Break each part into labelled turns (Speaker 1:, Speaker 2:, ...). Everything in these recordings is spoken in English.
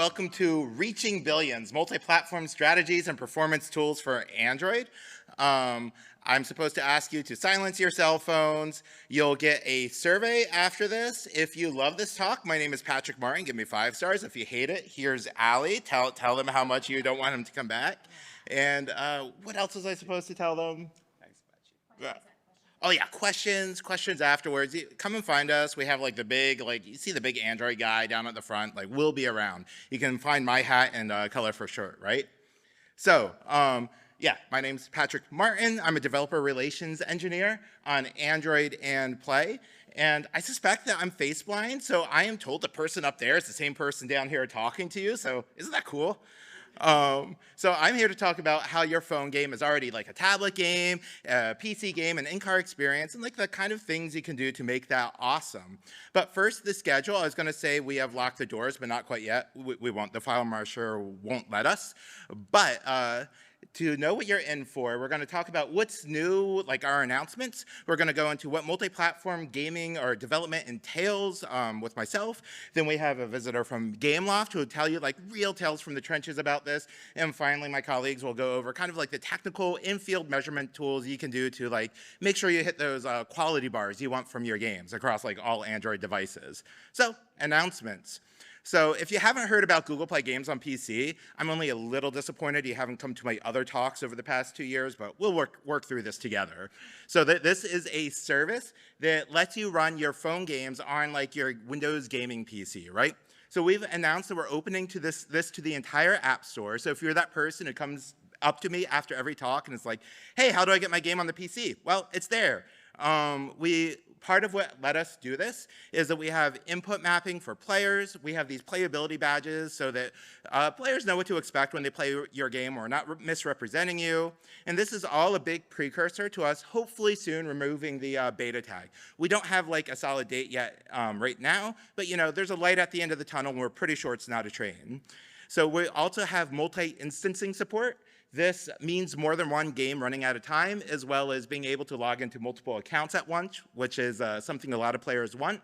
Speaker 1: welcome to Reaching Billions, Multi-Platform Strategies and Performance Tools for Android. I'm supposed to ask you to silence your cell phones. You'll get a survey after this. If you love this talk, my name is Patrick Martin. Give me 5 stars. If you hate it, here's Allie. Tell them how much you don't want him to come back. And what else was I supposed to tell them? Oh yeah, questions afterwards. Come and find us. We have like the big, you see the big Android guy down at the front, we'll be around. You can find my hat and color for shirt, right? So, yeah, my name's Patrick Martin. I'm a developer relations engineer on Android and Play. And I suspect that I'm face blind, so I am told the person up there is the same person down here talking to you, so isn't that cool? So I'm here to talk about how your phone game is already like a tablet game, a PC game, an in-car experience, and the kind of things you can do to make that awesome. But first, the schedule. I was going to say we have locked the doors, but not quite yet. We won't. The file marshal won't let us. But to know what you're in for, we're going to talk about what's new, our announcements. We're going to go into what multi-platform gaming or development entails with myself. Then we have a visitor from Gameloft who will tell you real tales from the trenches about this. And finally, my colleagues will go over kind of the technical in-field measurement tools you can do to make sure you hit those quality bars you want from your games across all Android devices. So, announcements. So if you haven't heard about Google Play Games on PC, I'm only a little disappointed you haven't come to my other talks over the past 2 years, but we'll work through this together. So this is a service that lets you run your phone games on your Windows gaming PC, right? So we've announced that we're opening to this to the entire App Store. So if you're that person who comes up to me after every talk and it's like, hey, how do I get my game on the PC? Well, it's there. Part of what let us do this is that we have input mapping for players. We have these playability badges so that players know what to expect when they play your game. We're not misrepresenting you. And this is all a big precursor to us hopefully soon removing the beta tag. We don't have a solid date yet right now, but there's a light at the end of the tunnel and we're pretty sure it's not a train. So we also have multi-instancing support. This means more than one game running at a time, as well as being able to log into multiple accounts at once, which is something a lot of players want.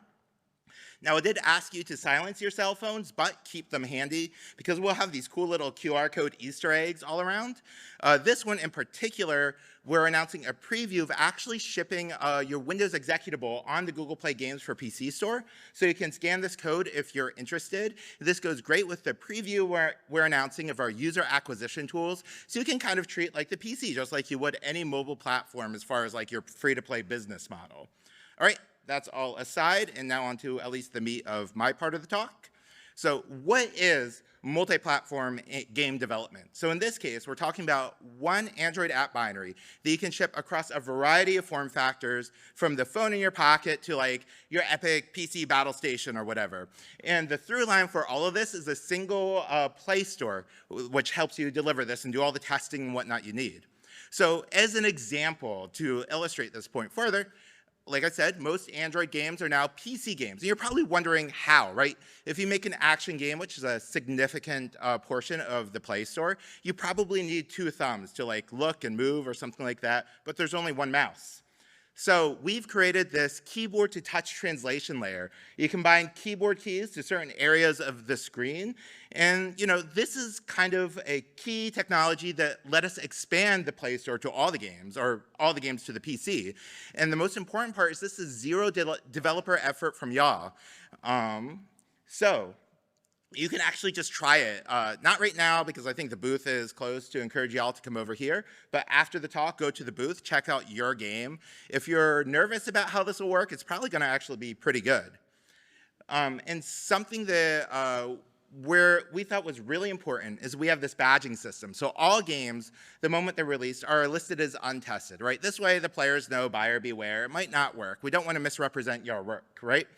Speaker 1: Now, I did ask you to silence your cell phones, but keep them handy, because we'll have these cool little QR code Easter eggs all around. This one in particular, we're announcing a preview of actually shipping your Windows executable on the Google Play Games for PC store. So you can scan this code if you're interested. This goes great with the preview we're announcing of our user acquisition tools. So you can kind of treat the PC just like you would any mobile platform as far as your free-to-play business model. All right. That's all aside, and now on to at least the meat of my part of the talk. So what is multi-platform game development? So in this case, we're talking about one Android app binary that you can ship across a variety of form factors, from the phone in your pocket to your epic PC battle station or whatever. And the through line for all of this is a single Play Store, which helps you deliver this and do all the testing and whatnot you need. So as an example, to illustrate this point further, like I said, most Android games are now PC games. And you're probably wondering how, right? If you make an action game, which is a significant portion of the Play Store, you probably need 2 thumbs to look and move or something like that, but there's only 1 mouse. So we've created this keyboard to touch translation layer. You combine keyboard keys to certain areas of the screen. And this is kind of a key technology that let us expand the Play Store to all the games, or all the games to the PC. And the most important part is this is zero developer effort from y'all. So you can actually just try it. Not right now, because I think the booth is closed to encourage y'all to come over here. But after the talk, go to the booth, check out your game. If you're nervous about how this will work, it's probably going to actually be pretty good. And something that we thought was really important is we have this badging system. So all games, the moment they're released, are listed as untested, right? This way the players know, buyer beware. It might not work. We don't want to misrepresent your work, right?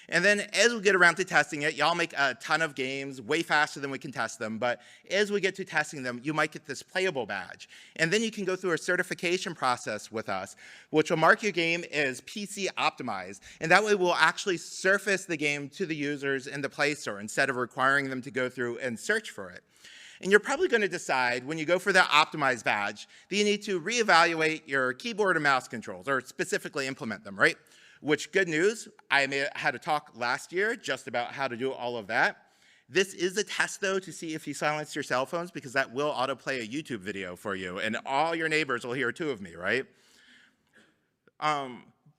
Speaker 1: And then as we get around to testing it, y'all make a ton of games way faster than we can test them. But as we get to testing them, you might get this playable badge. And then you can go through a certification process with us, which will mark your game as PC optimized. And that way we'll actually surface the game to the users in the Play Store instead of requiring them to go through and search for it. And you're probably going to decide when you go for that optimized badge that you need to reevaluate your keyboard and mouse controls, or specifically implement them, right? Which, good news, I had a talk last year just about how to do all of that. This is a test, though, to see if you silence your cell phones, because that will autoplay a YouTube video for you, and all your neighbors will hear two of me, right?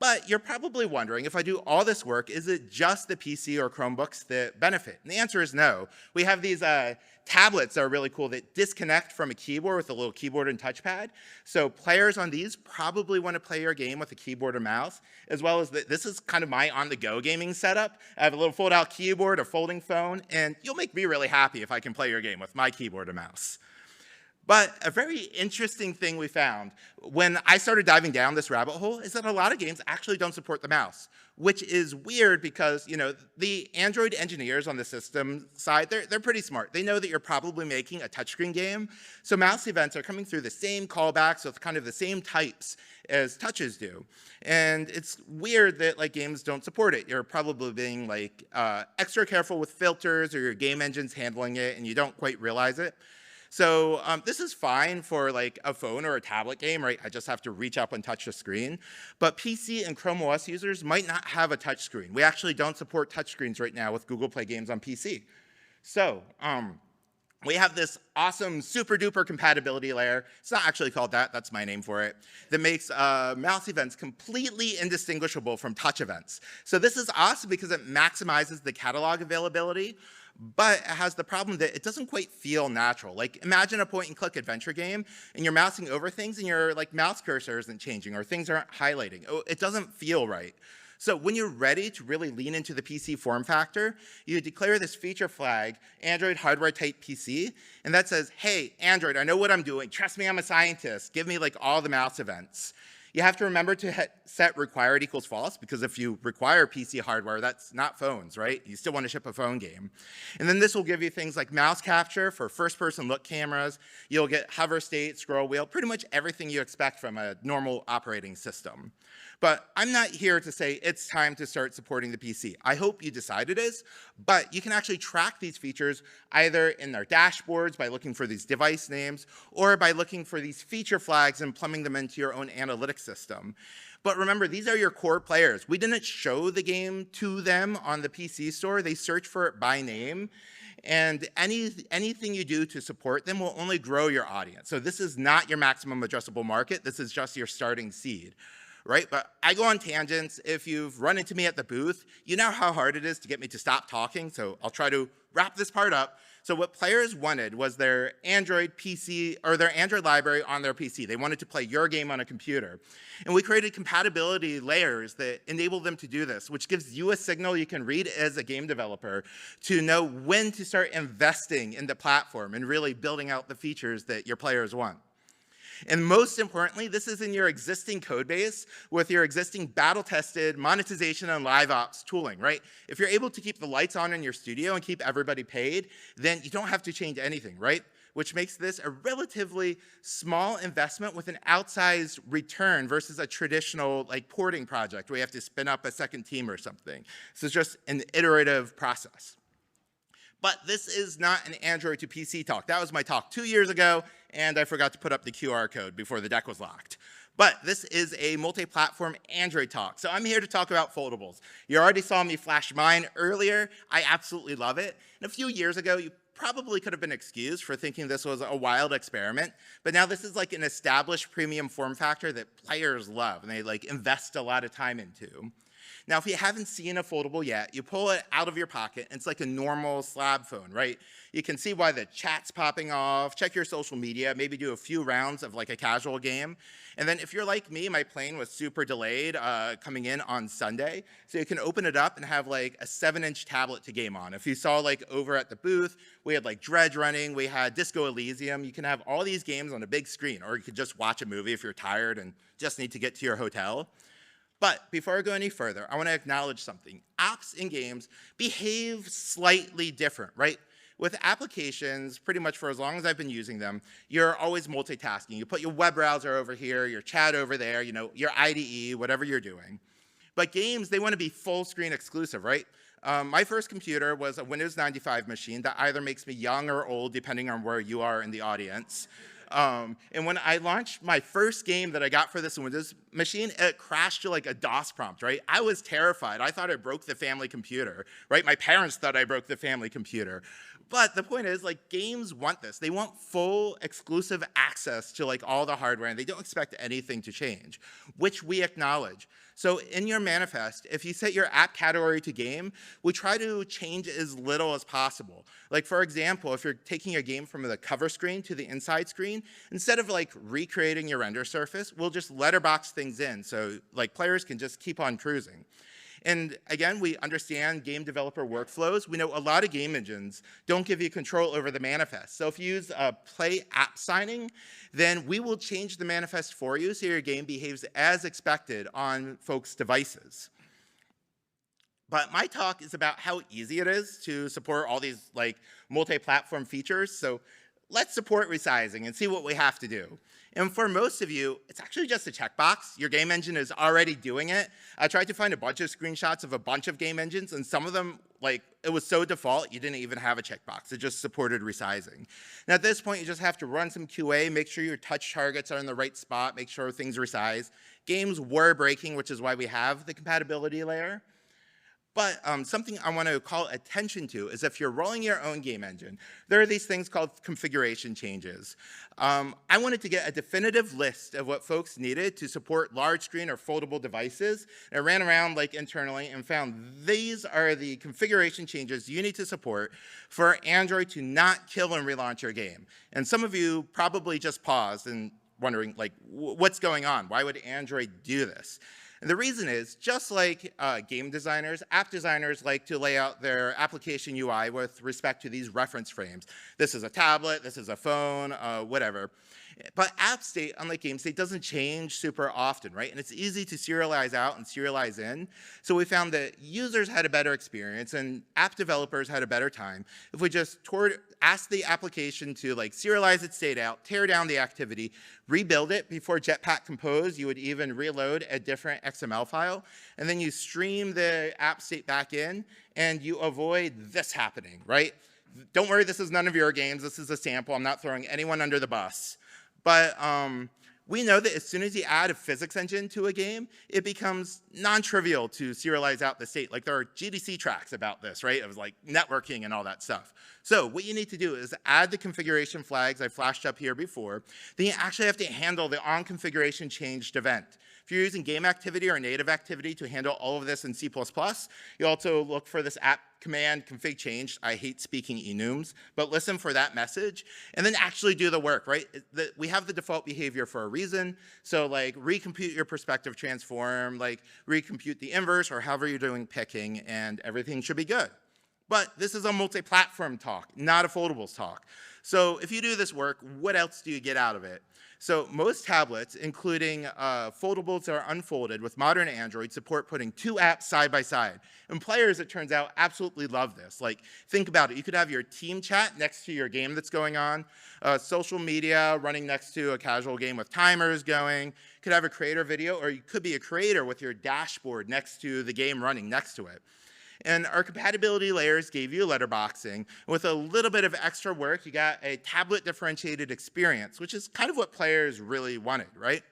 Speaker 1: But you're probably wondering, if I do all this work, is it just the PC or Chromebooks that benefit? And the answer is no. We have these tablets that are really cool that disconnect from a keyboard with a little keyboard and touchpad. So players on these probably want to play your game with a keyboard or mouse, as well as this is kind of my on-the-go gaming setup. I have a little fold-out keyboard, a folding phone, and you'll make me really happy if I can play your game with my keyboard and mouse. But a very interesting thing we found when I started diving down this rabbit hole is that a lot of games actually don't support the mouse, which is weird because, the Android engineers on the system side, they're pretty smart. They know that you're probably making a touchscreen game, so mouse events are coming through the same callbacks with kind of the same types as touches do. And it's weird that games don't support it. You're probably being extra careful with filters, or your game engine's handling it and you don't quite realize it. So this is fine for a phone or a tablet game, right? I just have to reach up and touch the screen. But PC and Chrome OS users might not have a touch screen. We actually don't support touchscreens right now with Google Play Games on PC. So we have this awesome super duper compatibility layer. It's not actually called that, that's my name for it, that makes mouse events completely indistinguishable from touch events. So this is awesome because it maximizes the catalog availability, but it has the problem that it doesn't quite feel natural. Imagine a point-and-click adventure game, and you're mousing over things, and your mouse cursor isn't changing, or things aren't highlighting. It doesn't feel right. So when you're ready to really lean into the PC form factor, you declare this feature flag, Android hardware type PC, and that says, hey, Android, I know what I'm doing. Trust me, I'm a scientist. Give me all the mouse events. You have to remember to set required equals false, because if you require PC hardware, that's not phones, right? You still want to ship a phone game. And then this will give you things like mouse capture for first-person look cameras. You'll get hover state, scroll wheel, pretty much everything you expect from a normal operating system. But I'm not here to say it's time to start supporting the PC. I hope you decide it is, but you can actually track these features either in their dashboards by looking for these device names, or by looking for these feature flags and plumbing them into your own analytics system. But remember, these are your core players. We didn't show the game to them on the PC store. They search for it by name. And anything you do to support them will only grow your audience. So this is not your maximum addressable market. This is just your starting seed. Right? But I go on tangents. If you've run into me at the booth, you know how hard it is to get me to stop talking, so I'll try to wrap this part up. So what players wanted was their Android PC, or their Android library on their PC. They wanted to play your game on a computer. And we created compatibility layers that enable them to do this, which gives you a signal you can read as a game developer to know when to start investing in the platform and really building out the features that your players want. And most importantly, this is in your existing code base with your existing battle-tested monetization and live ops tooling, right? If you're able to keep the lights on in your studio and keep everybody paid, then you don't have to change anything, right? Which makes this a relatively small investment with an outsized return versus a traditional porting project where you have to spin up a second team or something. This is just an iterative process. But this is not an Android to PC talk. That was my talk 2 years ago, and I forgot to put up the QR code before the deck was locked. But this is a multi-platform Android talk. So I'm here to talk about foldables. You already saw me flash mine earlier. I absolutely love it. And a few years ago, you probably could have been excused for thinking this was a wild experiment. But now this is an established premium form factor that players love and they invest a lot of time into. Now, if you haven't seen a foldable yet, you pull it out of your pocket, and it's like a normal slab phone, right? You can see why the chat's popping off, check your social media, maybe do a few rounds of a casual game. And then if you're like me, my plane was super delayed coming in on Sunday, so you can open it up and have a 7-inch tablet to game on. If you saw over at the booth, we had Dredge running, we had Disco Elysium. You can have all these games on a big screen, or you could just watch a movie if you're tired and just need to get to your hotel. But before I go any further, I want to acknowledge something. Apps and games behave slightly different, right? With applications, pretty much for as long as I've been using them, you're always multitasking. You put your web browser over here, your chat over there, your IDE, whatever you're doing. But games, they want to be full screen exclusive, right? My first computer was a Windows 95 machine that either makes me young or old, depending on where you are in the audience. And when I launched my first game that I got for this Windows machine, it crashed to like a DOS prompt, right? I was terrified. I thought I broke the family computer, right? My parents thought I broke the family computer. But the point is, like, games want this. They want full exclusive access to like all the hardware, and they don't expect anything to change, which we acknowledge. So in your manifest, if you set your app category to game, we try to change as little as possible. Like, for example, if you're taking a game from the cover screen to the inside screen, instead of like recreating your render surface, we'll just letterbox things in so like players can just keep on cruising. And again, we understand game developer workflows. We know a lot of game engines don't give you control over the manifest. So if you use play app signing, then we will change the manifest for you so your game behaves as expected on folks' devices. But my talk is about how easy it is to support all these like multi-platform features. So let's support resizing and see what we have to do. And for most of you, it's actually just a checkbox. Your game engine is already doing it. I tried to find a bunch of screenshots of a bunch of game engines, and some of them, like, it was so default, you didn't even have a checkbox. It just supported resizing. And at this point, you just have to run some QA, make sure your touch targets are in the right spot, make sure things resize. Games were breaking, which is why we have the compatibility layer. But something I want to call attention to is if you're rolling your own game engine, there are these things called configuration changes. I wanted to get a definitive list of what folks needed to support large screen or foldable devices. And I ran around like internally and found these are the configuration changes you need to support for Android to not kill and relaunch your game. And some of you probably just paused and wondering like, what's going on? Why would Android do this? And the reason is, just like game designers, app designers like to lay out their application UI with respect to these reference frames. This is a tablet, this is a phone, whatever. But app state, unlike game state, doesn't change super often, right? And it's easy to serialize out and serialize in. So we found that users had a better experience and app developers had a better time if we just asked the application to like serialize its state out, tear down the activity, rebuild it. Before Jetpack Compose, you would even reload a different XML file, and then you stream the app state back in, and you avoid this happening, right? Don't worry, this is none of your games. This is a sample. I'm not throwing anyone under the bus. But we know that as soon as you add a physics engine to a game, it becomes non-trivial to serialize out the state. Like there are GDC tracks about this, right? It was like networking and all that stuff. So what you need to do is add the configuration flags I flashed up here before. Then you actually have to handle the on-configuration changed event. If you're using game activity or native activity to handle all of this in C++, you also look for this app command config change. I hate speaking enums, but listen for that message and then actually do the work, right? We have the default behavior for a reason. So like recompute your perspective transform, like recompute the inverse or however you're doing picking, and everything should be good. But this is a multi-platform talk, not a foldables talk. So if you do this work, what else do you get out of it? So most tablets, including foldables that are unfolded with modern Android, support putting two apps side by side. And players, it turns out, absolutely love this. Like, think about it. You could have your team chat next to your game that's going on, social media running next to a casual game with timers going. You could have a creator video, or you could be a creator with your dashboard next to the game running next to it. And our compatibility layers gave you letterboxing. With a little bit of extra work, you got a tablet differentiated experience, which is kind of what players really wanted, right?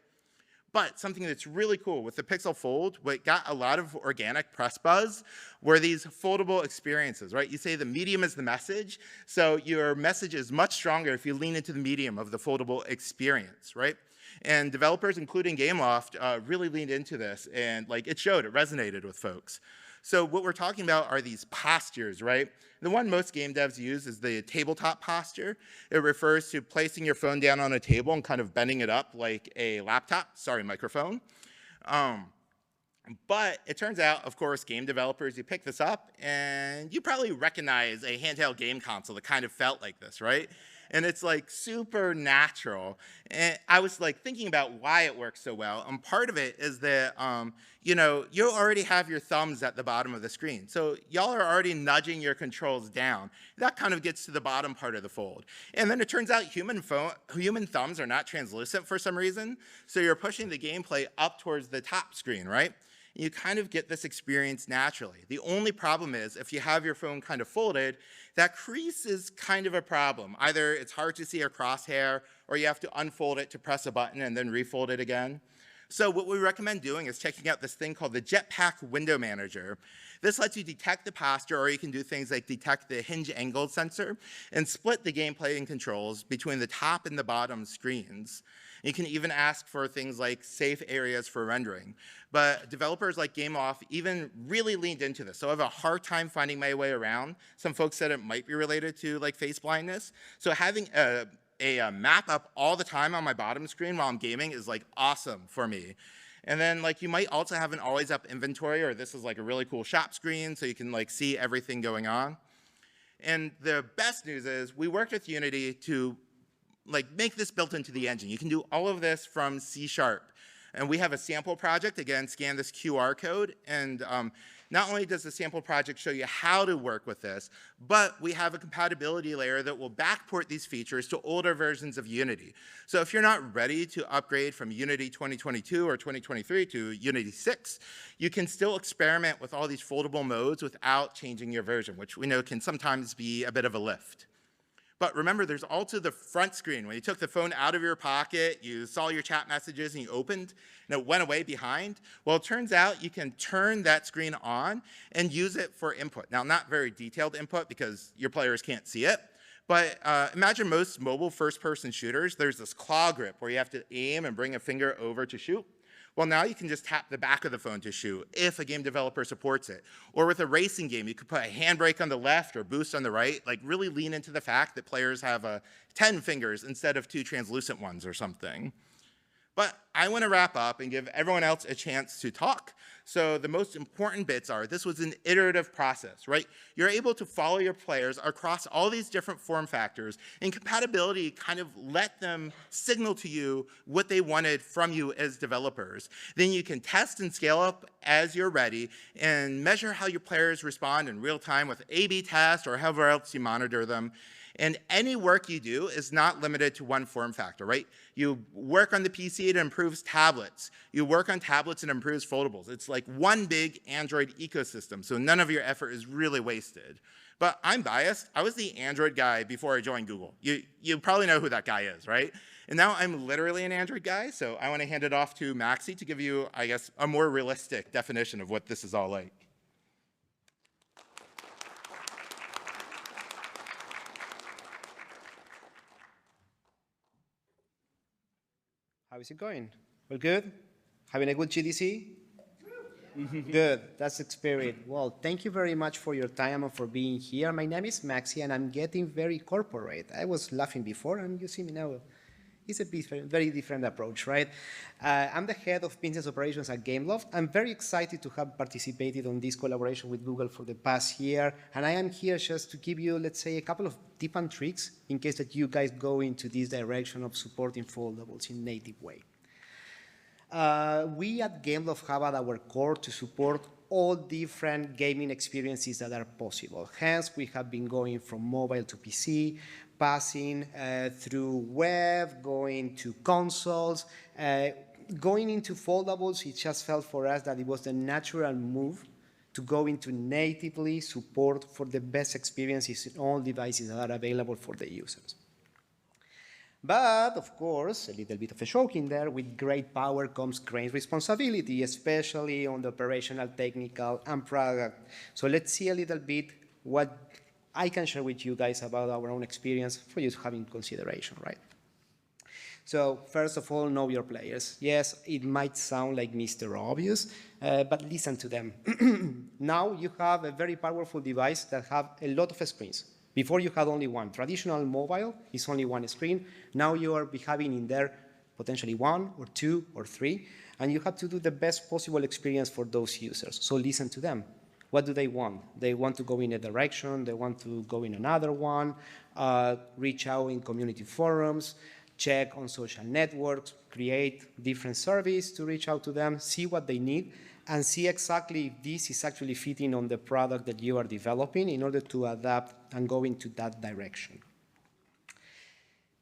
Speaker 1: But something that's really cool with the Pixel Fold, what got a lot of organic press buzz were these foldable experiences, right? You say the medium is the message, so your message is much stronger if you lean into the medium of the foldable experience, right? And developers, including Gameloft, really leaned into this, and like it showed, it resonated with folks. So what we're talking about are these postures, right? The one most game devs use is the tabletop posture. It refers to placing your phone down on a table and kind of bending it up like a laptop. Sorry, microphone. But it turns out, of course, game developers, you pick this up and you probably recognize a handheld game console that kind of felt like this, right? And it's like super natural. And I was like thinking about why it works so well. And part of it is that, you know, you already have your thumbs at the bottom of the screen. So y'all are already nudging your controls down. That kind of gets to the bottom part of the fold. And then it turns out human thumbs are not translucent for some reason. So you're pushing the gameplay up towards the top screen, right? You kind of get this experience naturally. The only problem is if you have your phone kind of folded, that crease is kind of a problem. Either it's hard to see a crosshair, or you have to unfold it to press a button and then refold it again. So what we recommend doing is checking out this thing called the Jetpack Window Manager. This lets you detect the posture, or you can do things like detect the hinge angle sensor and split the gameplay and controls between the top and the bottom screens. You can even ask for things like safe areas for rendering. But developers like Gameloft even really leaned into this. So I have a hard time finding my way around. Some folks said it might be related to like face blindness. So having a map up all the time on my bottom screen while I'm gaming is like awesome for me. And then like you might also have an always up inventory, or this is like a really cool shop screen so you can like see everything going on. And the best news is we worked with Unity to like make this built into the engine. You can do all of this from C#. And we have a sample project, again, scan this QR code, and not only does the sample project show you how to work with this, but we have a compatibility layer that will backport these features to older versions of Unity. So if you're not ready to upgrade from Unity 2022 or 2023 to Unity 6, you can still experiment with all these foldable modes without changing your version, which we know can sometimes be a bit of a lift. But remember, there's also the front screen. When you took the phone out of your pocket, you saw your chat messages and you opened, and it went away behind. Well, it turns out you can turn that screen on and use it for input. Now, not very detailed input because your players can't see it, but imagine most mobile first-person shooters. There's this claw grip where you have to aim and bring a finger over to shoot. Well, now you can just tap the back of the phone to shoot if a game developer supports it. Or with a racing game, you could put a handbrake on the left or boost on the right, like really lean into the fact that players have 10 fingers instead of 2 translucent ones or something. But I want to wrap up and give everyone else a chance to talk. So the most important bits are, this was an iterative process, right? You're able to follow your players across all these different form factors, and compatibility kind of let them signal to you what they wanted from you as developers. Then you can test and scale up as you're ready and measure how your players respond in real time with A/B tests or however else you monitor them. And any work you do is not limited to one form factor, right? You work on the PC, it improves tablets. You work on tablets, it improves foldables. It's like one big Android ecosystem, so none of your effort is really wasted. But I'm biased. I was the Android guy before I joined Google. You probably know who that guy is, right? And now I'm literally an Android guy, so I want to hand it off to Maxi to give you, I guess, a more realistic definition of what this is all like.
Speaker 2: How is it going? Well, good? Having a good GDC? Good, that's the spirit. Well, thank you very much for your time and for being here. My name is Maxi, and I'm getting very corporate. I was laughing before, and you see me now. It's a very different approach, right? I'm the head of business operations at Gameloft. I'm very excited to have participated on this collaboration with Google for the past year, and I am here just to give you, let's say, a couple of tips and tricks in case that you guys go into this direction of supporting foldables in native way. We at Gameloft have at our core to support all different gaming experiences that are possible. Hence, we have been going from mobile to PC, passing through web, going to consoles, going into foldables. It just felt for us that it was the natural move to go into natively support for the best experiences in all devices that are available for the users. But, of course, a little bit of a joke in there, with great power comes great responsibility, especially on the operational, technical, and product. So let's see a little bit what I can share with you guys about our own experience for you to have in consideration, right? So first of all, know your players. Yes, it might sound like Mr. Obvious, but listen to them. Now you have a very powerful device that have a lot of screens. Before you had only one. Traditional mobile is only one screen. Now you are having in there potentially 1 or 2 or 3, and you have to do the best possible experience for those users. So listen to them. What do they want? They want to go in a direction, they want to go in another one, reach out in community forums, check on social networks, create different surveys to reach out to them, see what they need, and see exactly if this is actually fitting on the product that you are developing in order to adapt and go into that direction.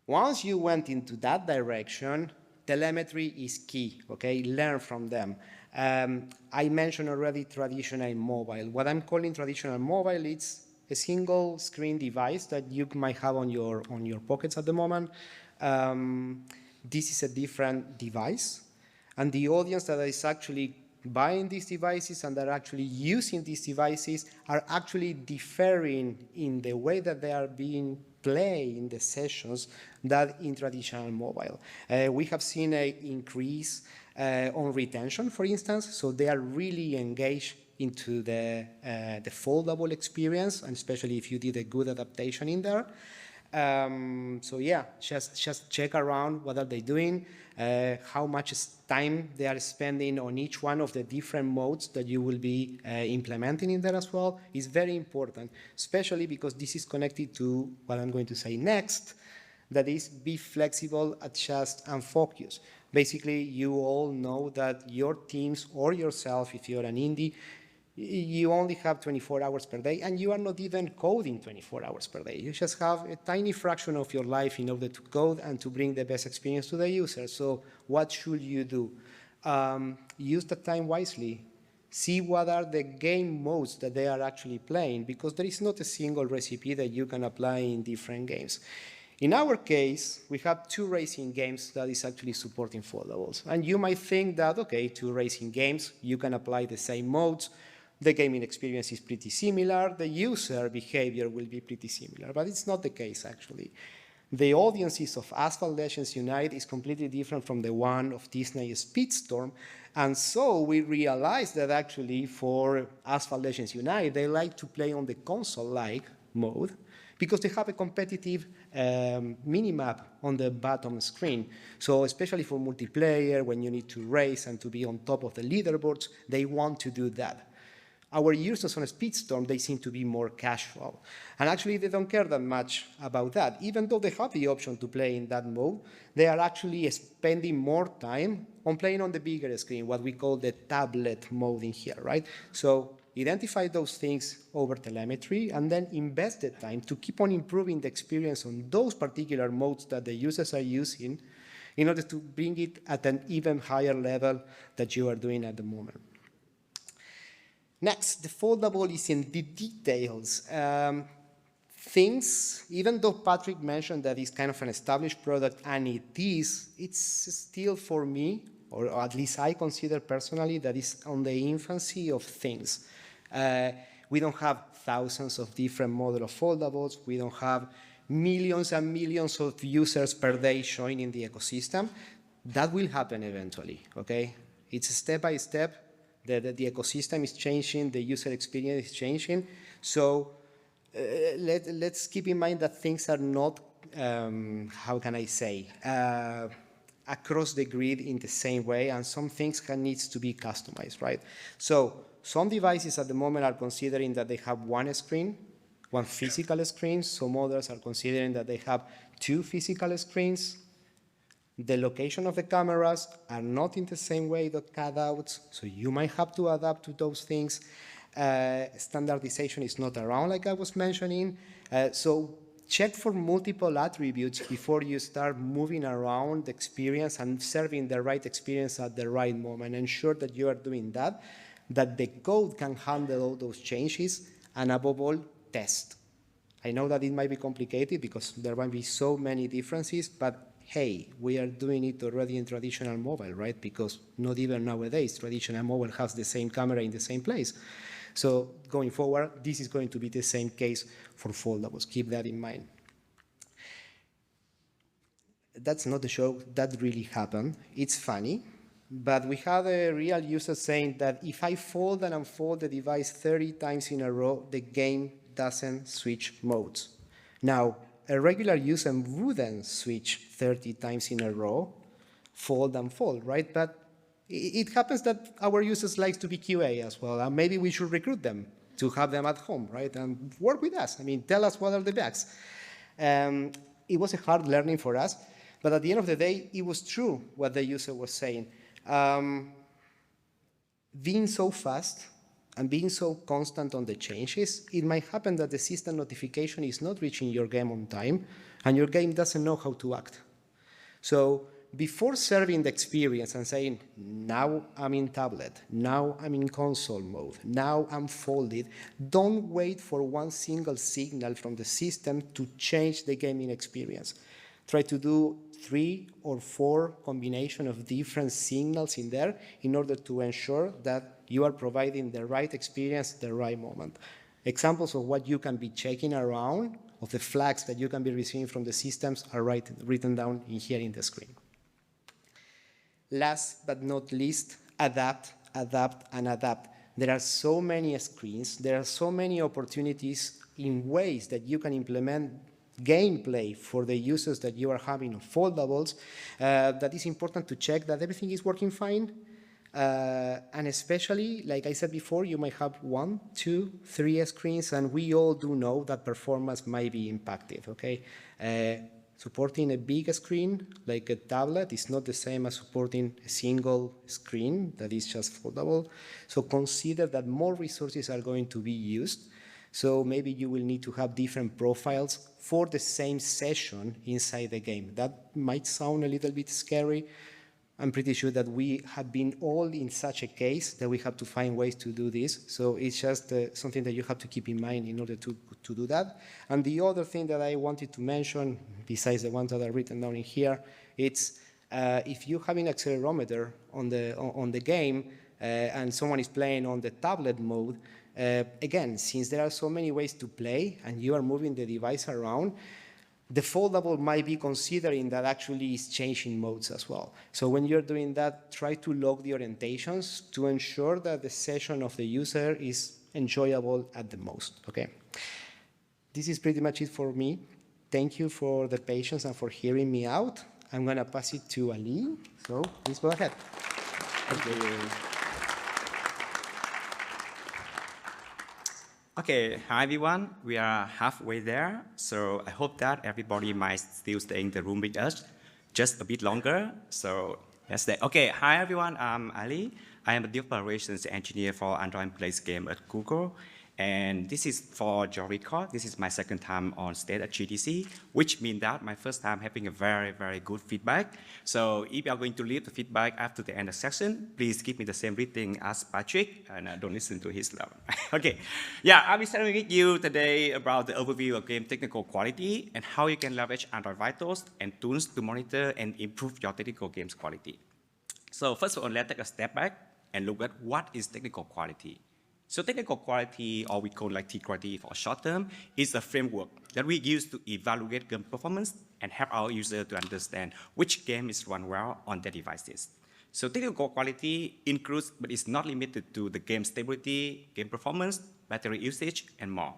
Speaker 2: Once you went into that direction, telemetry is key, okay? Learn from them. I mentioned already traditional mobile. What I'm calling traditional mobile, it's a single screen device that you might have on your pockets at the moment. This is a different device, and the audience that is actually buying these devices and that are actually using these devices are actually differing in the way that they are being played in the sessions than in traditional mobile. We have seen an increase on retention, for instance, so they are really engaged into the foldable experience, and especially if you did a good adaptation in there. So yeah, just check around what are they doing, how much time they are spending on each one of the different modes that you will be implementing in there as well is very important, especially because this is connected to what I'm going to say next, that is be flexible, adjust, and focus. Basically, you all know that your teams or yourself, if you're an indie, you only have 24 hours per day, and you are not even coding 24 hours per day. You just have a tiny fraction of your life in order to code and to bring the best experience to the user. So what should you do? Use the time wisely. See what are the game modes that they are actually playing, because there is not a single recipe that you can apply in different games. In our case, we have 2 racing games that is actually supporting foldables. And you might think that, okay, 2 racing games, you can apply the same modes, the gaming experience is pretty similar, the user behavior will be pretty similar, but it's not the case actually. The audiences of Asphalt Legends Unite is completely different from the one of Disney Speedstorm, and so we realized that actually for Asphalt Legends Unite, they like to play on the console-like mode because they have a competitive minimap on the bottom screen. So especially for multiplayer, when you need to race and to be on top of the leaderboards, they want to do that. Our users on Speedstorm, they seem to be more casual. And actually, they don't care that much about that. Even though they have the option to play in that mode, they are actually spending more time on playing on the bigger screen, what we call the tablet mode in here, right? So identify those things over telemetry, and then invest the time to keep on improving the experience on those particular modes that the users are using in order to bring it at an even higher level that you are doing at the moment. Next, the foldable is in the details. Things, even though Patrick mentioned that it's kind of an established product, and it's still for me, or at least I consider personally, that it's on the infancy of things. We don't have thousands of different models of foldables. We don't have millions and millions of users per day showing in the ecosystem. That will happen eventually, okay? It's step by step. The ecosystem is changing, the user experience is changing. So let's keep in mind that things are not, how can I say, across the grid in the same way, and some things needs to be customized, right? So some devices at the moment are considering that they have one screen, one physical screen. Some others are considering that they have 2 physical screens. The location of the cameras are not in the same way the cutouts, so you might have to adapt to those things. Standardization is not around, like I was mentioning. So check for multiple attributes before you start moving around the experience and serving the right experience at the right moment. Ensure that you are doing that the code can handle all those changes, and above all, test. I know that it might be complicated because there might be so many differences, but hey, we are doing it already in traditional mobile, right? Because not even nowadays, traditional mobile has the same camera in the same place. So going forward, this is going to be the same case for foldables. Keep that in mind. That's not a joke, that really happened. It's funny, but we had a real user saying that if I fold and unfold the device 30 times in a row, the game doesn't switch modes. Now, a regular user wouldn't switch 30 times in a row, fold and fold, right? But it happens that our users like to be QA as well, and maybe we should recruit them to have them at home, right? And work with us. I mean, tell us what are the bugs. It was a hard learning for us, but at the end of the day, it was true what the user was saying. Being so fast and being so constant on the changes, it might happen that the system notification is not reaching your game on time, and your game doesn't know how to act. So before serving the experience and saying, now I'm in tablet, now I'm in console mode, now I'm folded, don't wait for one single signal from the system to change the gaming experience. Try to do 3 or 4 combination of different signals in there in order to ensure that you are providing the right experience at the right moment. Examples of what you can be checking around, of the flags that you can be receiving from the systems are written down in here in the screen. Last but not least, adapt, adapt, and adapt. There are so many screens, there are so many opportunities in ways that you can implement gameplay for the users that you are having on foldables, that is important to check that everything is working fine. And especially, like I said before, you might have 1, 2, 3 screens, and we all do know that performance might be impacted, okay? Supporting a big screen, like a tablet, is not the same as supporting a single screen that is just foldable. So consider that more resources are going to be used. So maybe you will need to have different profiles for the same session inside the game. That might sound a little bit scary. I'm pretty sure that we have been all in such a case that we have to find ways to do this. So it's just something that you have to keep in mind in order to do that. And the other thing that I wanted to mention, besides the ones that are written down in here, it's if you have an accelerometer on the game and someone is playing on the tablet mode, again, since there are so many ways to play and you are moving the device around, the foldable might be considering that actually is changing modes as well. So when you're doing that, try to log the orientations to ensure that the session of the user is enjoyable at the most, okay? This is pretty much it for me. Thank you for the patience and for hearing me out. I'm gonna pass it to Ali, so please go ahead.
Speaker 3: Thank you. Okay, hi everyone. We are halfway there, so I hope that everybody might still stay in the room with us just a bit longer. So let's stay. Okay, hi everyone. I'm Ali. I am a dev operations engineer for Android-based game at Google. And this is for your record. This is my second time on stage at GDC, which means that my first time having a very, very good feedback. So if you are going to leave the feedback after the end of the session, please give me the same rating as Patrick and don't listen to his level. Okay. Yeah, I'll be sharing with you today about the overview of game technical quality and how you can leverage Android vitals and tools to monitor and improve your technical games quality. So first of all, let's take a step back and look at what is technical quality. So technical quality, or we call like T-quality for short term, is a framework that we use to evaluate game performance and help our user to understand which game is run well on their devices. So technical quality includes, but is not limited to, the game stability, game performance, battery usage, and more.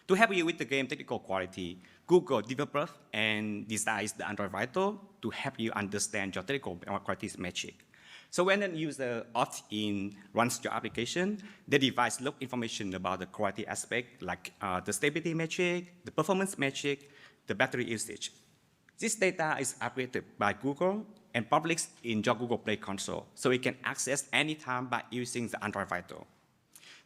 Speaker 3: To help you with the game technical quality, Google developed and designed the Android Vital to help you understand your technical quality metric. So when a user opts in, runs your application, the device looks information about the quality aspect, like the stability metric, the performance metric, the battery usage. This data is updated by Google and published in your Google Play console, so it can access anytime by using the Android Vital.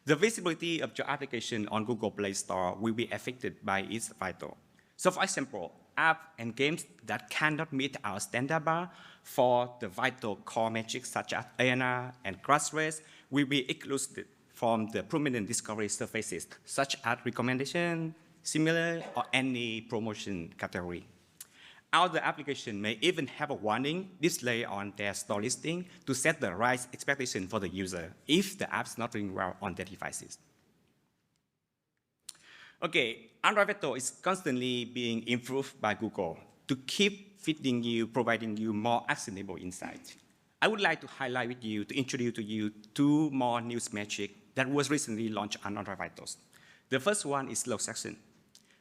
Speaker 3: The visibility of your application on Google Play Store will be affected by its Vital. So for example, apps and games that cannot meet our standard bar for the vital core metrics such as ANR and crash rates will be excluded from the prominent discovery surfaces such as recommendation, similar, or any promotion category. Other applications may even have a warning display on their store listing to set the right expectation for the user if the app is not doing well on their devices. Okay, Android Vital is constantly being improved by Google to keep feeding you, providing you more actionable insights. I would like to highlight with you, to introduce to you 2 more news metrics that was recently launched on Android Vitals. The first one is slow section.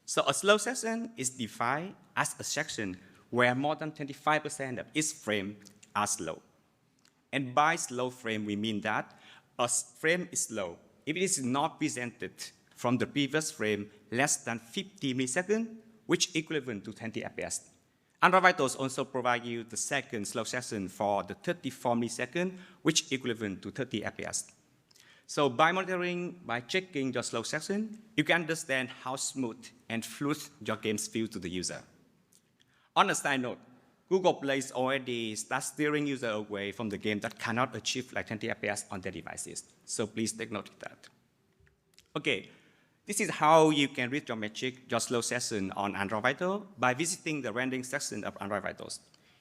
Speaker 3: So a slow section is defined as a section where more than 25% of its frames are slow. And by slow frame, we mean that a frame is slow if it is not presented from the previous frame less than 50 milliseconds, which equivalent to 20 FPS. Android Vitals also provide you the second slow section for the 34 milliseconds, which equivalent to 30 FPS. So by monitoring, by checking your slow section, you can understand how smooth and fluid your games feel to the user. On a side note, Google Play already starts steering users away from the game that cannot achieve like 20 FPS on their devices. So please take note of that. Okay, this is how you can read your metric, your slow session on Android Vital by visiting the rendering section of Android Vitals.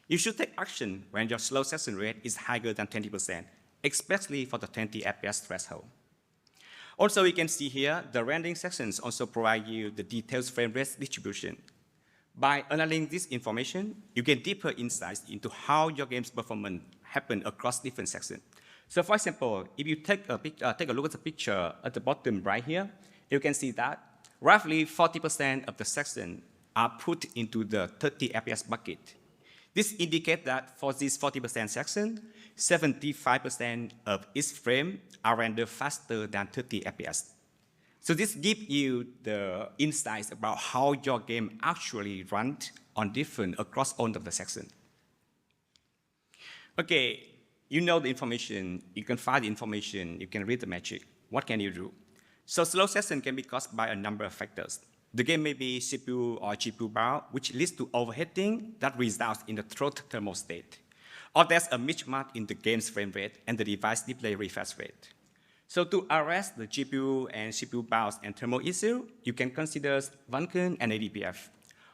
Speaker 3: You should take action when your slow session rate is higher than 20%, especially for the 20 FPS threshold. Also, you can see here, the rendering sections also provide you the detailed frame rate distribution. By analyzing this information, you get deeper insights into how your game's performance happens across different sections. So for example, if you take a look at the picture at the bottom right here, you can see that roughly 40% of the sections are put into the 30 FPS bucket. This indicates that for this 40% section, 75% of each frame are rendered faster than 30 FPS. So this gives you the insights about how your game actually runs on across all of the sections. Okay, you know the information, you can find the information, you can read the metric. What can you do? So slow session can be caused by a number of factors. The game may be CPU or GPU bound, which leads to overheating that results in the throat thermal state. Or there's a mismatch in the game's frame rate and the device display refresh rate. So to arrest the GPU and CPU bounce and thermal issue, you can consider Vulkan and ADPF.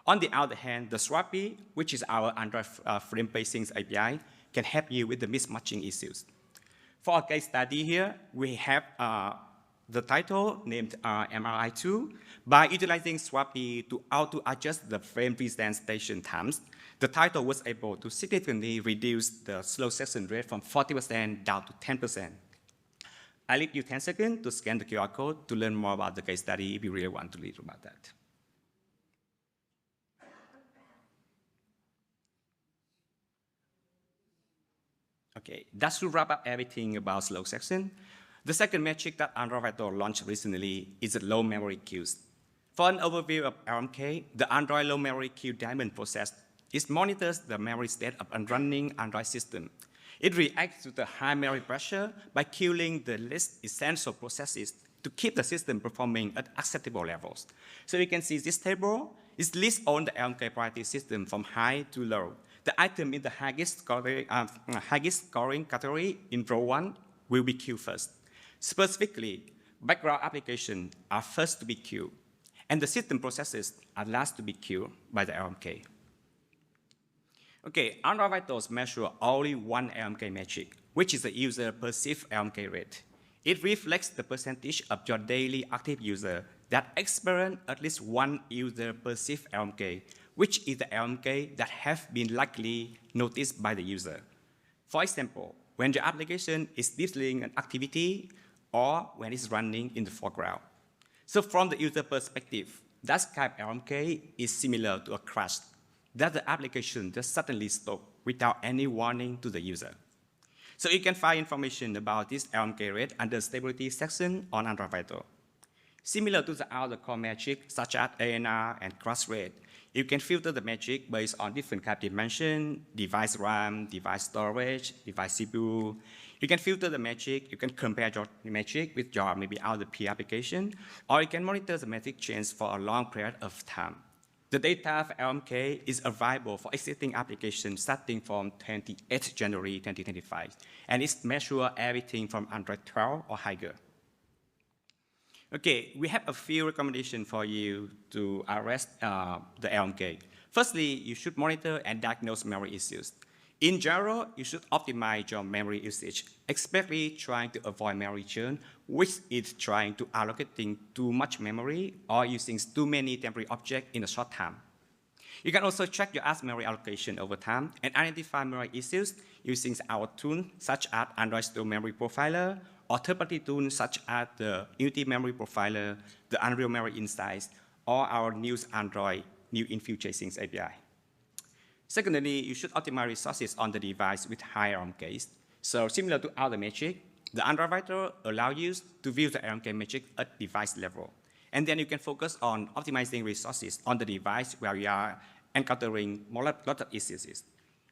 Speaker 3: On the other hand, the Swappy, which is our Android frame pacing API, can help you with the mismatching issues. For a case study here, we have the title named MRI2. By utilizing Swappy to auto-adjust the frame presentation times, the title was able to significantly reduce the slow session rate from 40% down to 10%. I'll leave you 10 seconds to scan the QR code to learn more about the case study if you really want to read about that. Okay, that should wrap up everything about slow session. The second metric that Android Vital launched recently is the low memory queues. For an overview of LMK, the Android low memory queue daemon process monitors the memory state of a running Android system. It reacts to the high memory pressure by queuing the least essential processes to keep the system performing at acceptable levels. So you can see this table is lists all the LMK priority system from high to low. The item in the highest scoring category in row 1 will be queued first. Specifically, background applications are first to be queued, and the system processes are last to be queued by the LMK. Okay, Android Vitals measure only one LMK metric, which is the user perceived LMK rate. It reflects the percentage of your daily active user that experience at least one user perceived LMK, which is the LMK that have been likely noticed by the user. For example, when the application is displaying an activity or when it's running in the foreground. So from the user perspective, that Skype LMK is similar to a crash, that the application just suddenly stops without any warning to the user. So you can find information about this LMK rate under stability section on Android Vital. Similar to the other core metrics such as ANR and crash rate, you can filter the metric based on different kind of dimension, device RAM, device storage, device CPU. You can filter the metric, you can compare your metric with your maybe other peer application, or you can monitor the metric change for a long period of time. The data for LMK is available for existing applications starting from 28 January 2025, and it measures everything from Android 12 or higher. Okay, we have a few recommendations for you to arrest the LMK. Firstly, you should monitor and diagnose memory issues. In general, you should optimize your memory usage, especially trying to avoid memory churn, which is trying to allocating too much memory or using too many temporary objects in a short time. You can also track your ask memory allocation over time and identify memory issues using our tools such as Android Store Memory Profiler or third-party tools such as the Unity Memory Profiler, the Unreal Memory Insights, or our new Android New Infuse Chasing API. Secondly, you should optimize resources on the device with higher LMKs. So similar to other metrics, the Android Vital allows you to view the LMK metric at device level. And then you can focus on optimizing resources on the device where you are encountering a lot of issues.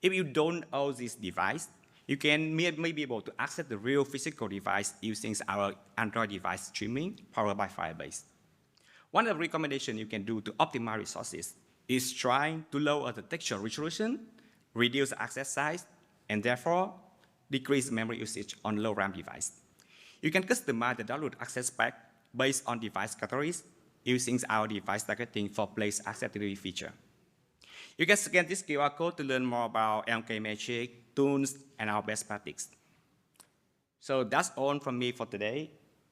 Speaker 3: If you don't own this device, you can maybe be able to access the real physical device using our Android device streaming powered by Firebase. One of the recommendations you can do to optimize resources is trying to lower the texture resolution reduce access size, and therefore decrease memory usage on low RAM device. You can customize the download access pack based on device categories using our device targeting for place accessibility feature. You can scan this QR code to learn more about LMK Magic, tools, and our best practice. So that's all from me for today.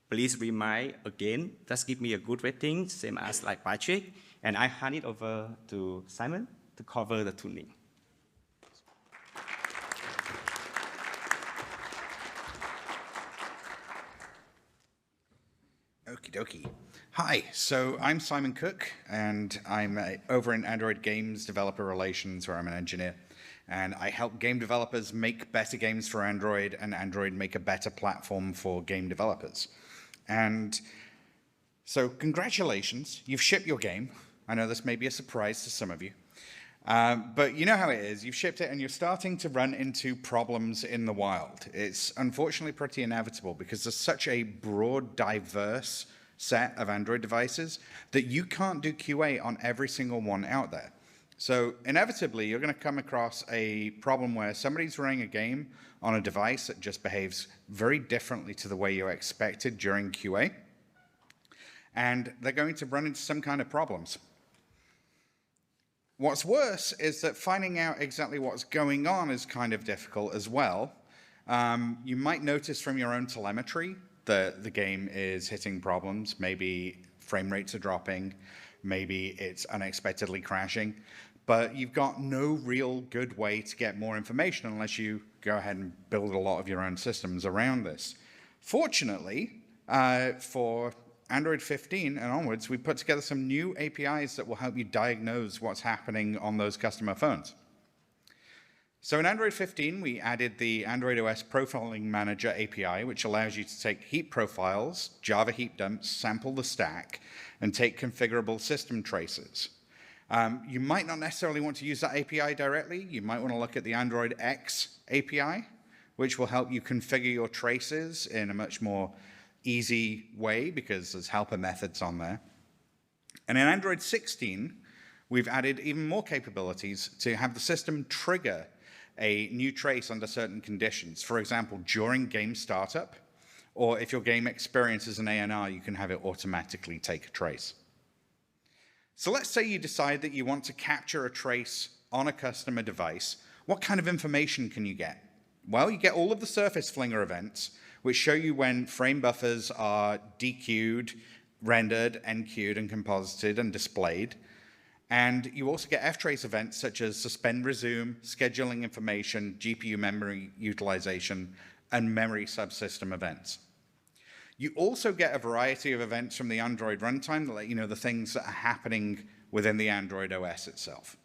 Speaker 3: Please remind again, just give me a good rating, same as like Patrick, and I hand it over to Simon to cover the tuning.
Speaker 4: Okie dokie. Hi, so I'm Simon Cook, and I'm over in Android Games Developer Relations, where I'm an engineer. And I help game developers make better games for Android, and Android make a better platform for game developers. And so congratulations, you've shipped your game. I know this may be a surprise to some of you. But you know how it is. You've shipped it, and you're starting to run into problems in the wild. It's unfortunately pretty inevitable because there's such a broad, diverse set of Android devices that you can't do QA on every single one out there. So inevitably, you're going to come across a problem where somebody's running a game on a device that just behaves very differently to the way you expected during QA. And they're going to run into some kind of problems. What's worse is that finding out exactly what's going on is kind of difficult as well. You might notice from your own telemetry that the game is hitting problems. Maybe frame rates are dropping. Maybe it's unexpectedly crashing. But you've got no real good way to get more information unless you go ahead and build a lot of your own systems around this. Fortunately, for Android 15 and onwards, we put together some new APIs that will help you diagnose what's happening on those customer phones. So in Android 15, we added the Android OS Profiling Manager API, which allows you to take heap profiles, Java heap dumps, sample the stack, and take configurable system traces. You might not necessarily want to use that API directly. You might want to look at the Android X API, which will help you configure your traces in a much more easy way because there's helper methods on there. And in Android 16, we've added even more capabilities to have the system trigger a new trace under certain conditions. For example, during game startup, or if your game experiences an ANR, you can have it automatically take a trace. So let's say you decide that you want to capture a trace on a customer device. What kind of information can you get? Well, you get all of the surface flinger events, which show you when frame buffers are dequeued, rendered, enqueued, and composited and displayed. And you also get ftrace events such as suspend resume, scheduling information, GPU memory utilization, and memory subsystem events. You also get a variety of events from the Android runtime that let you know the things that are happening within the Android OS itself.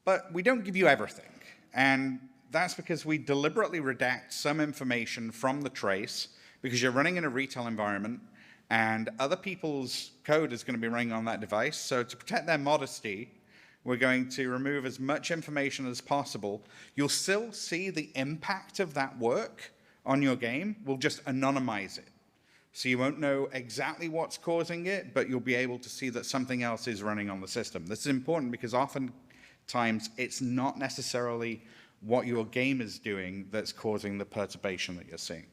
Speaker 4: But we don't give you everything. And that's because we deliberately redact some information from the trace because you're running in a retail environment and other people's code is going to be running on that device. So to protect their modesty, we're going to remove as much information as possible. You'll still see the impact of that work on your game. We'll just anonymize it. So you won't know exactly what's causing it, but you'll be able to see that something else is running on the system. This is important because oftentimes it's not necessarily what your game is doing that's causing the perturbation that you're seeing.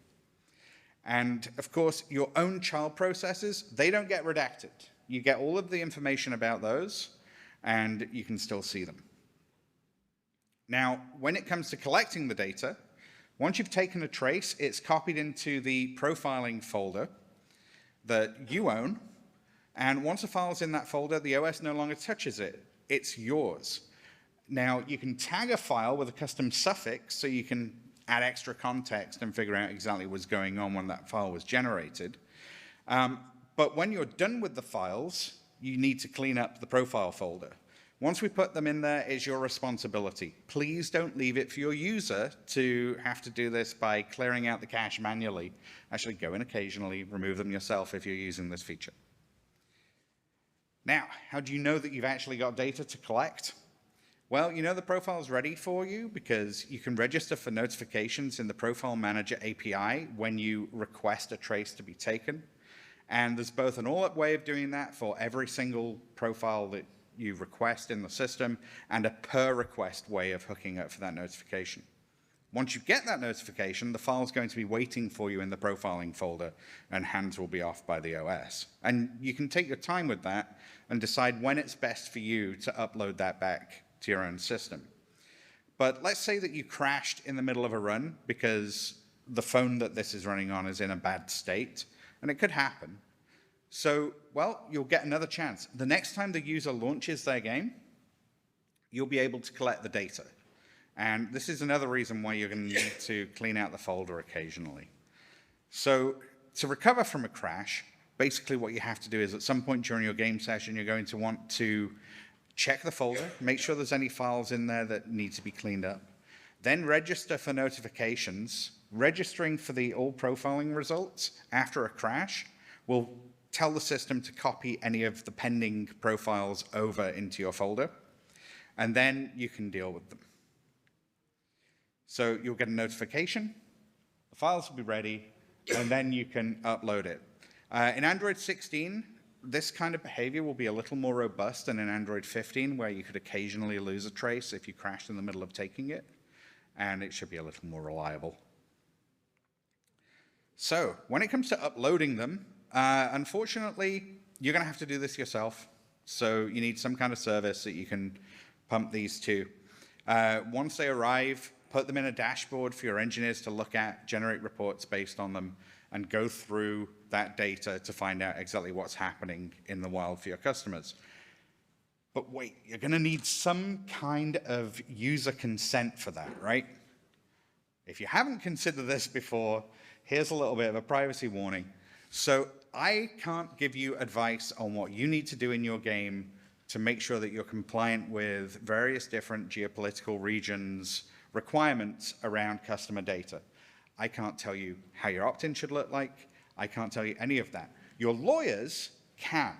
Speaker 4: And of course, your own child processes, they don't get redacted. You get all of the information about those, and you can still see them. Now, when it comes to collecting the data, once you've taken a trace, it's copied into the profiling folder that you own. And once a file's in that folder, the OS no longer touches it. It's yours. Now, you can tag a file with a custom suffix so you can add extra context and figure out exactly what's going on when that file was generated. But when you're done with the files, you need to clean up the profile folder. Once we put them in there, it's your responsibility. Please don't leave it for your user to have to do this by clearing out the cache manually. Actually, go in occasionally, remove them yourself if you're using this feature. Now, how do you know that you've actually got data to collect? Well, you know the profile's ready for you because you can register for notifications in the Profile Manager API when you request a trace to be taken. And there's both an all-up way of doing that for every single profile that you request in the system and a per request way of hooking up for that notification. Once you get that notification, the file's going to be waiting for you in the profiling folder, and hands will be off by the OS. And you can take your time with that and decide when it's best for you to upload that back to your own system. But let's say that you crashed in the middle of a run because the phone that this is running on is in a bad state, and it could happen. So, well, you'll get another chance. The next time the user launches their game, you'll be able to collect the data. And this is another reason why you're going to need to clean out the folder occasionally. So to recover from a crash, basically what you have to do is at some point during your game session, you're going to want to check the folder, make sure there's any files in there that need to be cleaned up, then register for notifications. Registering for the all profiling results after a crash will tell the system to copy any of the pending profiles over into your folder, and then you can deal with them. So you'll get a notification, the files will be ready, and then you can upload it. In Android 16, this kind of behavior will be a little more robust than in Android 15, where you could occasionally lose a trace if you crashed in the middle of taking it, and it should be a little more reliable. So when it comes to uploading them, unfortunately, you're going to have to do this yourself. So you need some kind of service that you can pump these to. Once they arrive, put them in a dashboard for your engineers to look at, generate reports based on them, and go through that data to find out exactly what's happening in the wild for your customers. But wait, you're going to need some kind of user consent for that, right? If you haven't considered this before, here's a little bit of a privacy warning. So I can't give you advice on what you need to do in your game to make sure that you're compliant with various different geopolitical regions' requirements around customer data. I can't tell you how your opt-in should look like. I can't tell you any of that. Your lawyers can.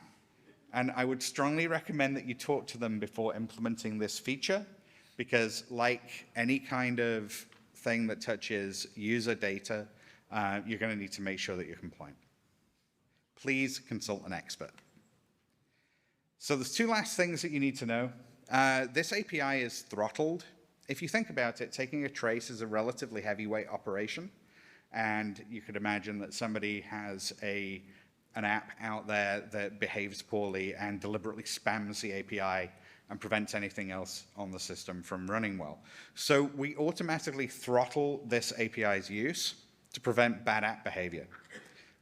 Speaker 4: And I would strongly recommend that you talk to them before implementing this feature, because like any kind of thing that touches user data, you're going to need to make sure that you're compliant. Please consult an expert. So there's two last things that you need to know. This API is throttled. If you think about it, taking a trace is a relatively heavyweight operation. And you could imagine that somebody has an app out there that behaves poorly and deliberately spams the API and prevents anything else on the system from running well. So we automatically throttle this API's use to prevent bad app behavior.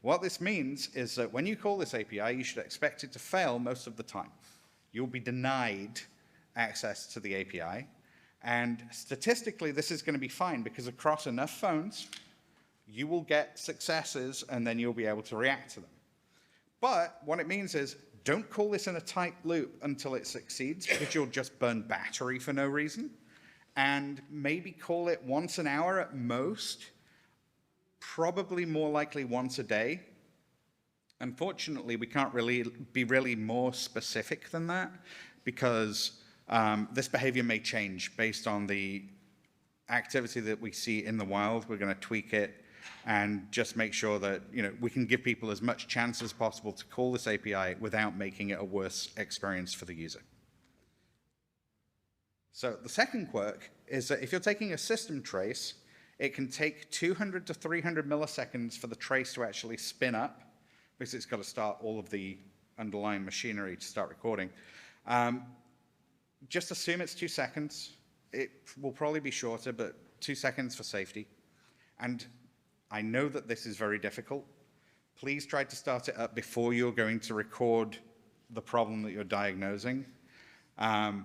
Speaker 4: What this means is that when you call this API, you should expect it to fail most of the time. You'll be denied access to the API. And statistically, this is going to be fine, because across enough phones, you will get successes, and then you'll be able to react to them. But what it means is, don't call this in a tight loop until it succeeds, because you'll just burn battery for no reason. And maybe call it once an hour at most, probably more likely once a day. Unfortunately, we can't really be more specific than that, because this behavior may change based on the activity that we see in the wild. We're going to tweak it and just make sure that we can give people as much chance as possible to call this API without making it a worse experience for the user. So the second quirk is that if you're taking a system trace, it can take 200 to 300 milliseconds for the trace to actually spin up, because it's got to start all of the underlying machinery to start recording. Just assume it's 2 seconds. It will probably be shorter, but 2 seconds for safety. And I know that this is very difficult. Please try to start it up before you're going to record the problem that you're diagnosing. It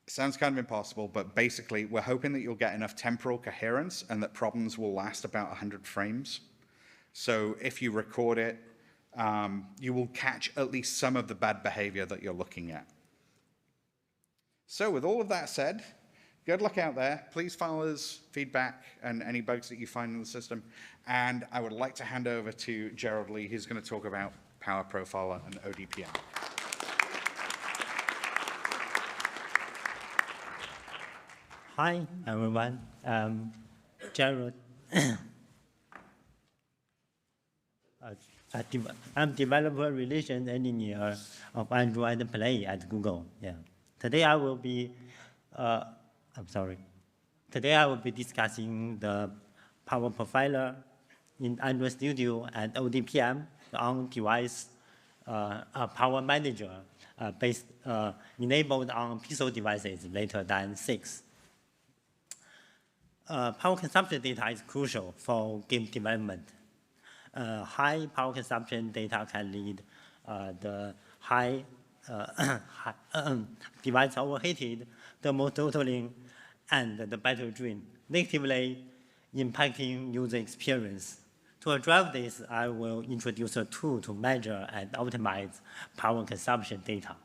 Speaker 4: sounds kind of impossible, but basically, we're hoping that you'll get enough temporal coherence and that problems will last about 100 frames. So if you record it, you will catch at least some of the bad behavior that you're looking at. So with all of that said, good luck out there. Please file us feedback and any bugs that you find in the system. And I would like to hand over to Gerald Lee, who's going to talk about Power Profiler and ODPM.
Speaker 5: Hi, everyone. Gerald. I'm developer relation engineer of Android Play at Google. Yeah. Today I will be, Today I will be discussing the Power Profiler in Android Studio and ODPM, the on-device power manager enabled on Pixel devices later than 6. Power consumption data is crucial for game development. High power consumption data can lead the device overheated, thermal throttling, and the battery drain, negatively impacting user experience. To address this, I will introduce a tool to measure and optimize power consumption data.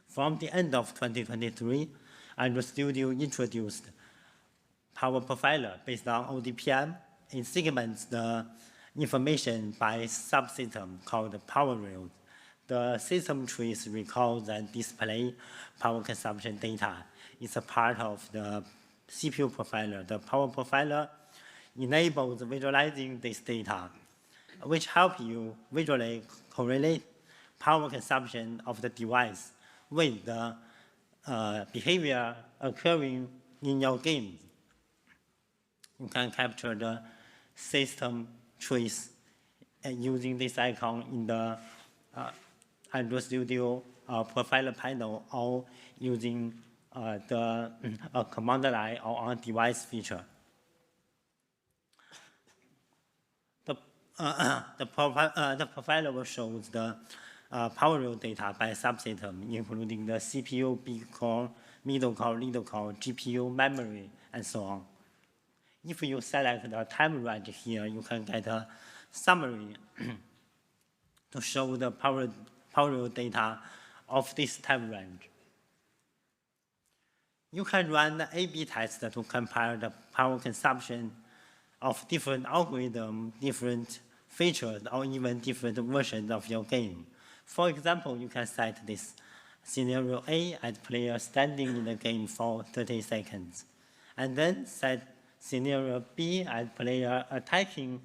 Speaker 5: From the end of 2023, Android Studio introduced Power Profiler based on ODPM. It segments the information by subsystem called power rails. The system trees record and display power consumption data. It's a part of the CPU profiler. The Power Profiler enables visualizing this data, which help you visually correlate power consumption of the device with the behavior occurring in your game. You can capture the system trees using this icon in the Android Studio profiler panel, or using the command line or on-device feature. The profiler will show the power rail data by subsystem, including the CPU, big core, middle core, little core, GPU, memory, and so on. If you select the time range here, you can get a summary to show the power rail data of this time range. You can run the A/B test to compare the power consumption of different algorithms, different features, or even different versions of your game. For example, you can set this scenario A as player standing in the game for 30 seconds, and then set scenario B as player attacking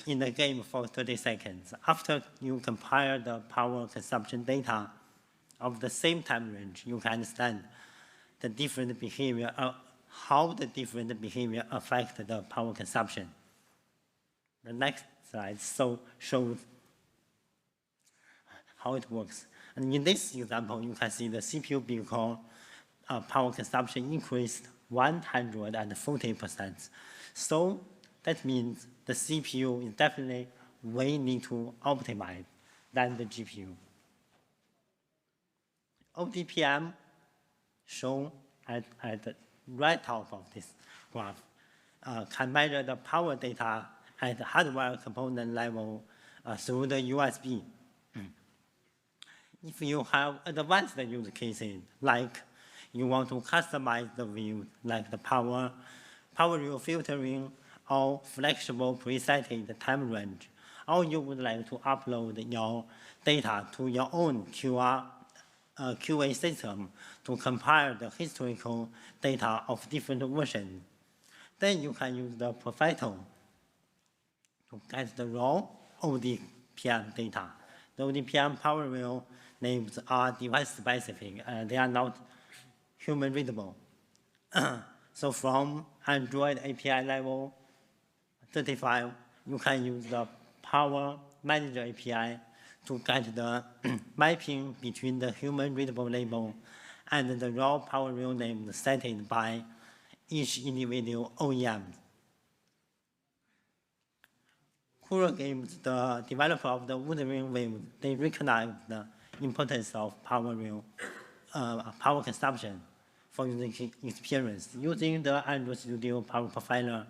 Speaker 5: in the game for 30 seconds. After you compare the power consumption data of the same time range, you can understand the different behavior, how the different behavior affect the power consumption. The next slide shows how it works. And in this example, you can see the CPU big core power consumption increased 140%. So that means the CPU is definitely way need to optimize than the GPU. ODPM shown at the right top of this graph can measure the power data at the hardware component level through the USB. If you have advanced use cases, like you want to customize the view, like the power rail filtering, or flexible presetted time range, or you would like to upload your data to your own QA system to compare the historical data of different versions, then you can use the Profiler to get the raw ODPM data. The ODPM power rail names are device specific, they are not human readable. So from Android API level 35, you can use the Power Manager API to get the mapping between the human readable label and the raw power rail name set by each individual OEM. Kuro Games, the developer of the Wuthering Waves, they recognize the importance of power rail, power consumption for user experience. Using the Android Studio Power Profiler,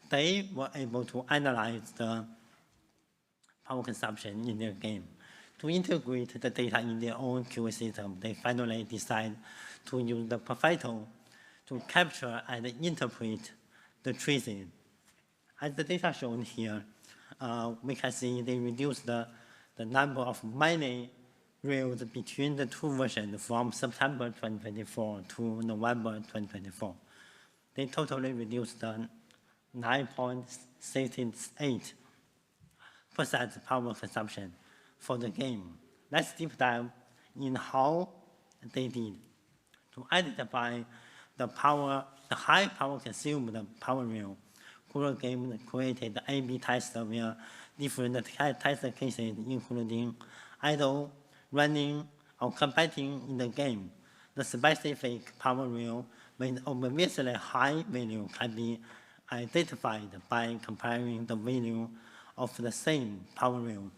Speaker 5: they were able to analyze the power consumption in their game. To integrate the data in their own QA system, they finally decided to use the Profiler to capture and interpret the traces. As the data shown here, we can see they reduced the number of many rails between the two versions from September 2024 to November 2024. they totally reduced the 9.68% power consumption for the game. Let's deep dive in how they did. To identify the high power consumed power rail, Kuro Games created the A/B test where different test cases, including idle, running, or competing in the game. The specific power rail with obviously high value can be identified by comparing the value of the same power rail.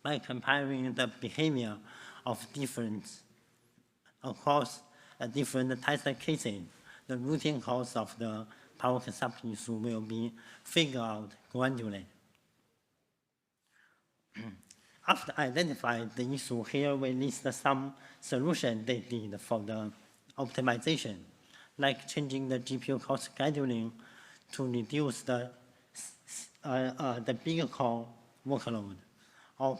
Speaker 5: By comparing the behavior of across different test cases, the routine cause of the power consumption issue will be figured out gradually. After identifying the issue, here we list some solutions they did for the optimization, like changing the GPU core scheduling to reduce the bigger core workload, or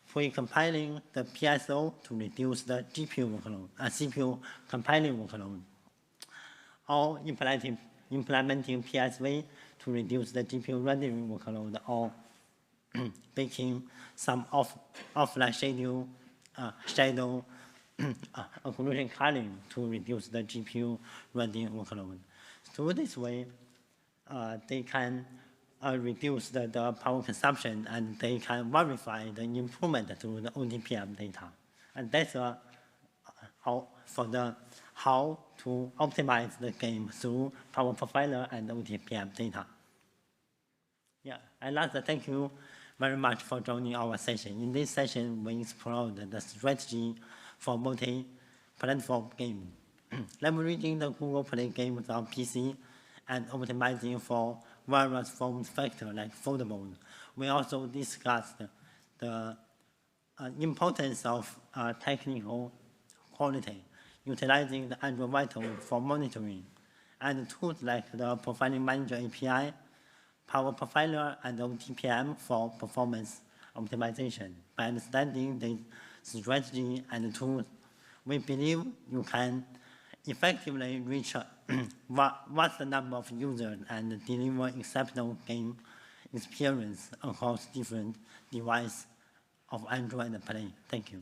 Speaker 5: pre-compiling the PSO to reduce the GPU workload, CPU compiling workload, or implementing PSV to reduce the GPU rendering workload, or making some offline shadow occlusion culling to reduce the GPU rendering workload. Through this way, they can reduce the power consumption, and they can verify the improvement through the ODPM data. And that's how to optimize the game through power profiler and ODPM data. Yeah, and last, thank you very much for joining our session. In this session, we explored the strategy for multi-platform game, leveraging the Google Play games on PC and optimizing for various form factors like Foldable. We also discussed the importance of technical quality, utilizing the Android Vital for monitoring, and tools like the Profiling Manager API, Power Profiler, and ODPM for performance optimization. By understanding the strategy and tools, we believe you can effectively reach vast number of users and deliver exceptional game experience across different devices of Android and Play. Thank you.